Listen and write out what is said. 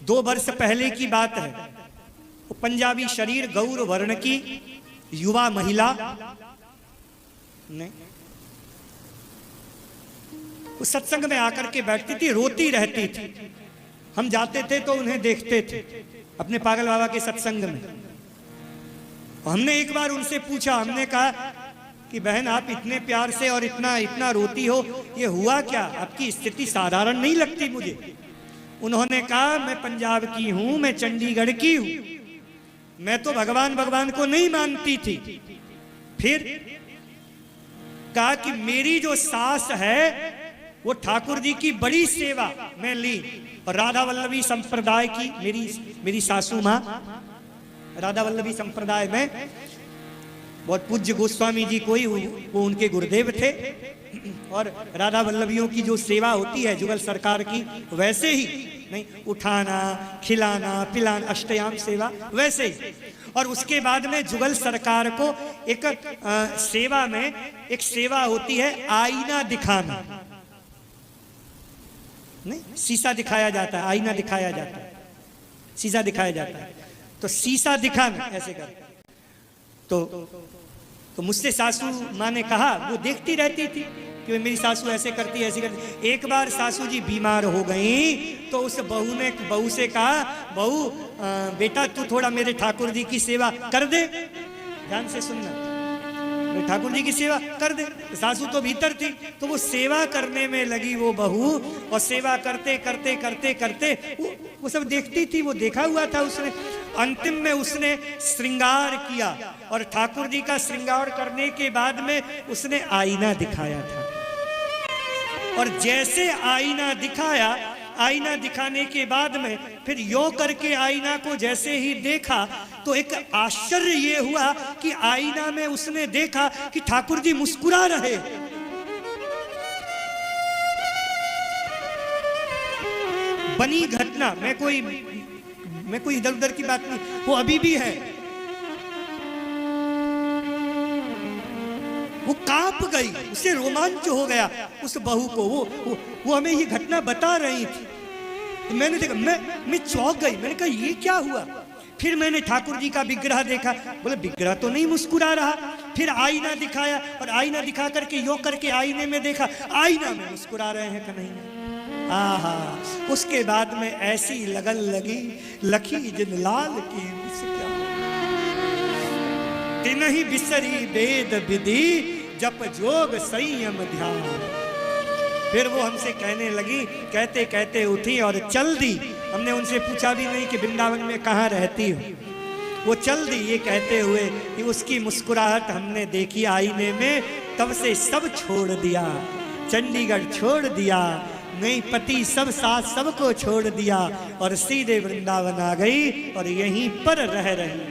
2 वर्ष पहले की बात है। वो पंजाबी शरीर, गौर वर्ण की युवा महिला ने उस सत्संग में आकर के बैठती थी, रोती रहती थी। हम जाते थे तो उन्हें देखते थे अपने पागल बाबा के सत्संग में। हमने एक बार उनसे पूछा, हमने कहा कि बहन आप इतने प्यार से और इतना इतना रोती हो, ये हुआ क्या? आपकी स्थिति साधारण नहीं लगती मुझे। उन्होंने कहा मैं पंजाब की हूं, मैं चंडीगढ़ की हूं, मैं तो भगवान भगवान को नहीं मानती थी। फिर कहा कि मेरी जो सास है वो ठाकुर जी की बड़ी सेवा में ली, और राधा वल्लभी संप्रदाय की मेरी सासू माँ राधा वल्लभी संप्रदाय में बहुत पूज्य गोस्वामी जी कोई वो उनके गुरुदेव थे, और राधा वल्लभियों की जो सेवा होती है जुगल सरकार की, वैसे ही नहीं, उठाना खिलाना पिलाना अष्टयाम सेवा वैसे ही। और उसके बाद में जुगल सरकार को एक सेवा में एक सेवा होती है आईना दिखाना, नहीं शीशा दिखाया जाता है, आईना दिखाया जाता है, शीशा दिखाया जाता है। तो शीशा दिखाना ऐसे कर तो मुझसे सासू माँ ने कहा, वो देखती रहती थी कि मेरी सासू ऐसे करती ऐसे करती। एक बार सासू जी बीमार हो गई तो उस बहू से कहा, बहू बेटा तू थोड़ा मेरे ठाकुर जी की सेवा कर दे, ध्यान से सुनना, ठाकुर जी की सेवा कर दे। सासू तो भीतर थी, तो वो सेवा करने में लगी वो बहू, और सेवा करते करते करते करते वो सब देखती थी, वो देखा हुआ था उसने। अंतिम में उसने श्रृंगार किया, और ठाकुर जी का श्रृंगार करने के बाद में उसने आईना दिखाया था। और जैसे आईना दिखाया, आईना दिखाने के बाद में फिर यो करके आईना को जैसे ही देखा तो एक आश्चर्य ये हुआ कि आईना में उसने देखा कि ठाकुर जी मुस्कुरा रहे। बनी घटना, मैं कोई इधर उधर की बात नहीं, वो अभी भी है। वो कांप गई, उसे रोमांच हो गया उस बहू को। वो हमें ये घटना बता रही थी। तो मैंने देखा, मैं चौंक गई। मैंने कहा ये क्या हुआ? फिर मैंने ठाकुर जी का विग्रह देखा, बोले विग्रह तो नहीं मुस्कुरा रहा। फिर आईना दिखाया, और आईना दिखा करके यो करके आईने में देखा, आईना में मुस्कुरा रहे हैं कन्हैया। आहा, उसके बाद में ऐसी लगन लगी, लखी जिन लाल की तिनहि बिसरी वेद विधि, जप जोग संयम ध्यान। फिर वो हमसे कहने लगी, कहते कहते उठी और चल दी। हमने उनसे पूछा भी नहीं कि वृंदावन में कहाँ रहती हो, वो चल दी ये कहते हुए कि उसकी मुस्कुराहट हमने देखी आईने में, तब से सब छोड़ दिया, चंडीगढ़ छोड़ दिया, नई पति सब साथ सबको छोड़ दिया, और सीधे वृंदावन आ गई और यहीं पर रह रही।